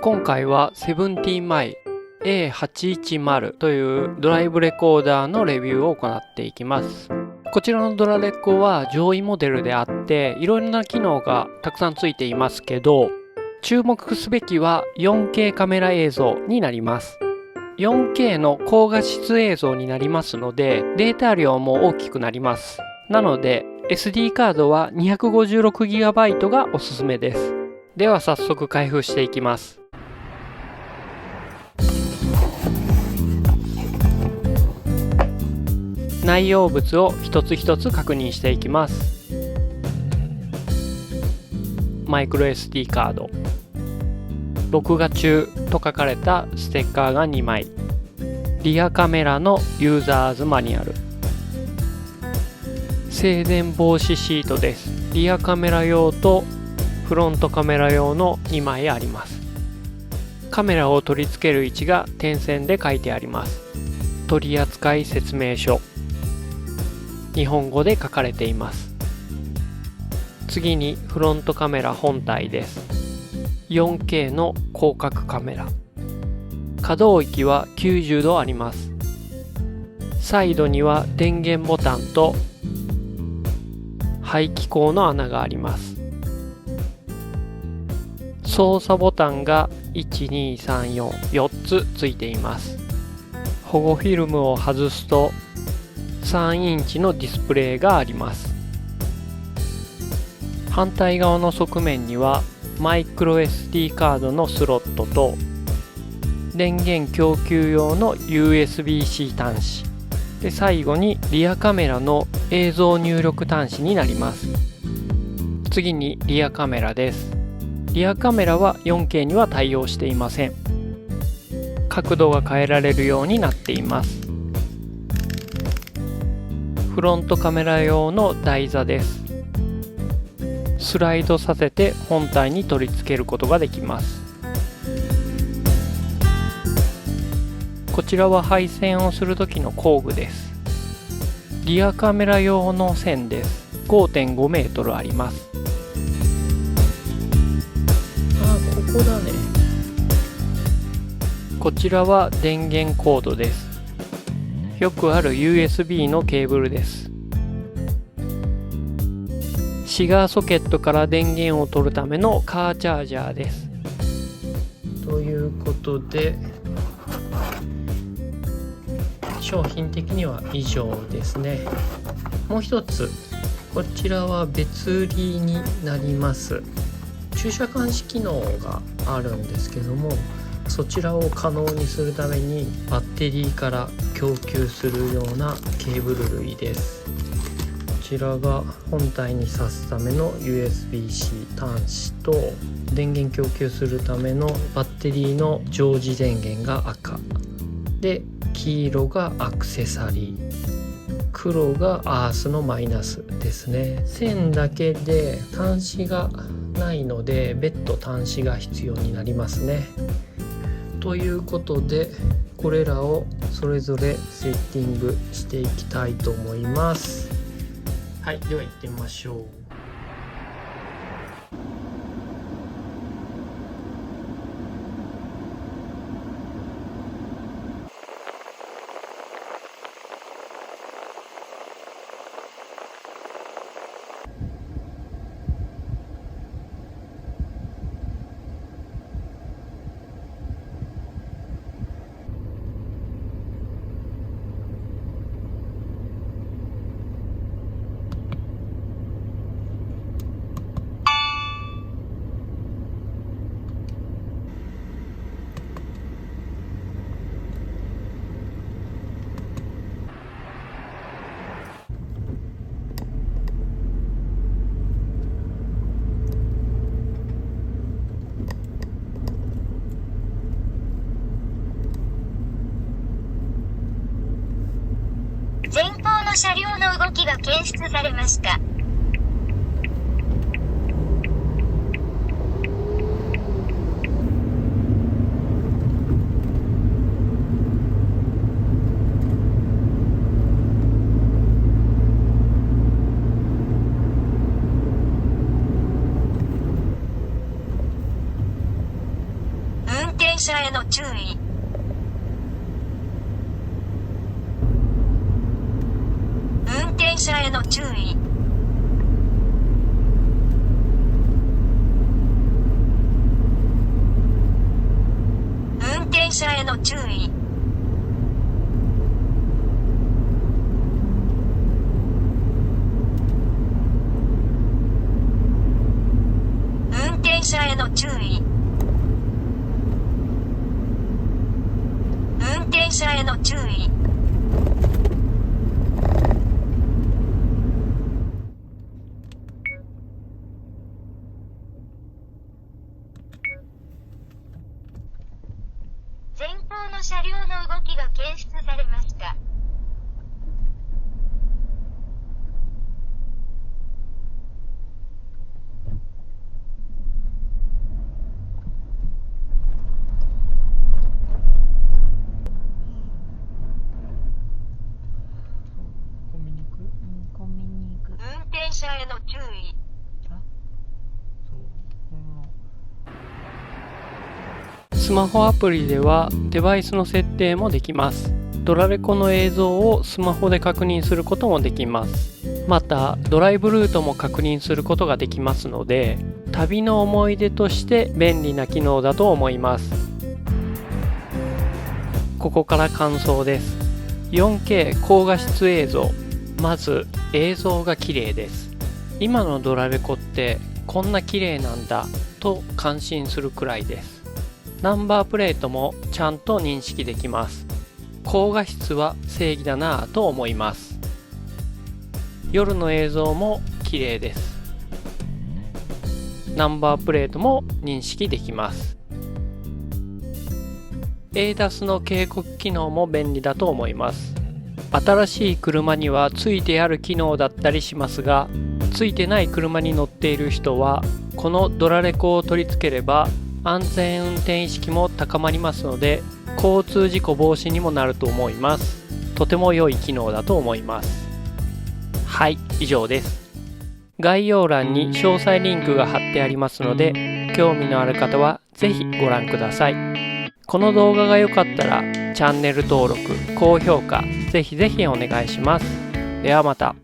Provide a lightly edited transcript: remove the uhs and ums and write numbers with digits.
今回はセブンティーンマイ A810 というドライブレコーダーのレビューを行っていきます。こちらのドラレコは上位モデルであっていろいろな機能がたくさんついていますけど、注目すべきは 4K カメラ映像になります。4K の高画質映像になりますのでデータ量も大きくなります。なので SD カードは 256GB がおすすめです。では早速開封していきます。内容物を一つ一つ確認していきます。マイクロ SD カード、録画中と書かれたステッカーが2枚、リアカメラのユーザーズマニュアル、静電防止シートです。リアカメラ用とフロントカメラ用の2枚あります。カメラを取り付ける位置が点線で書いてあります。取扱説明書、日本語で書かれています。次にフロントカメラ本体です。4K の広角カメラ、可動域は90度あります。サイドには電源ボタンと排気口の穴があります。操作ボタンが12344つついています。保護フィルムを外すと3インチのディスプレイがあります。反対側の側面にはマイクロ SD カードのスロットと電源供給用の USB-C 端子で、最後にリアカメラの映像入力端子になります。次にリアカメラです。リアカメラは 4K には対応していません。角度が変えられるようになっています。フロントカメラ用の台座です。スライドさせて本体に取り付けることができます。こちらは配線をする時の工具です。リアカメラ用の線です。 5.5 メートルあります。ここだね。こちらは電源コードです。よくある USB のケーブルです。シガーソケットから電源を取るためのカーチャージャーです。ということで商品的には以上ですね。もう一つ、こちらは別売りになります。駐車監視機能があるんですけども、そちらを可能にするためにバッテリーから供給するようなケーブル類です。こちらが本体に挿すための USB-C 端子と電源供給するためのバッテリーの常時電源が赤で、黄色がアクセサリー、黒がアースのマイナスですね。線だけで端子がないので別途端子が必要になりますね。ということでこれらをそれぞれセッティングしていきたいと思います。はい、では行ってみましょう。前方の車両の動きが検出されました。転者への注意。運転者への注意。運転者への注意。運転者への注意。運転者への注意。前方の車両の動きが検出されました。コンビニ行く？コンビニ行く。運転者への注意。スマホアプリではデバイスの設定もできます。ドラレコの映像をスマホで確認することもできます。またドライブルートも確認することができますので、旅の思い出として便利な機能だと思います。ここから感想です。4K 高画質映像。まず映像が綺麗です。今のドラレコってこんな綺麗なんだと感心するくらいです。ナンバープレートもちゃんと認識できます。高画質は正義だなぁと思います。夜の映像も綺麗です。ナンバープレートも認識できます。ADAS の警告機能も便利だと思います。新しい車にはついてある機能だったりしますが、ついてない車に乗っている人はこのドラレコを取り付ければ安全運転意識も高まりますので、交通事故防止にもなると思います。とても良い機能だと思います。はい、以上です。概要欄に詳細リンクが貼ってありますので、興味のある方はぜひご覧ください。この動画が良かったらチャンネル登録、高評価、ぜひぜひお願いします。ではまた。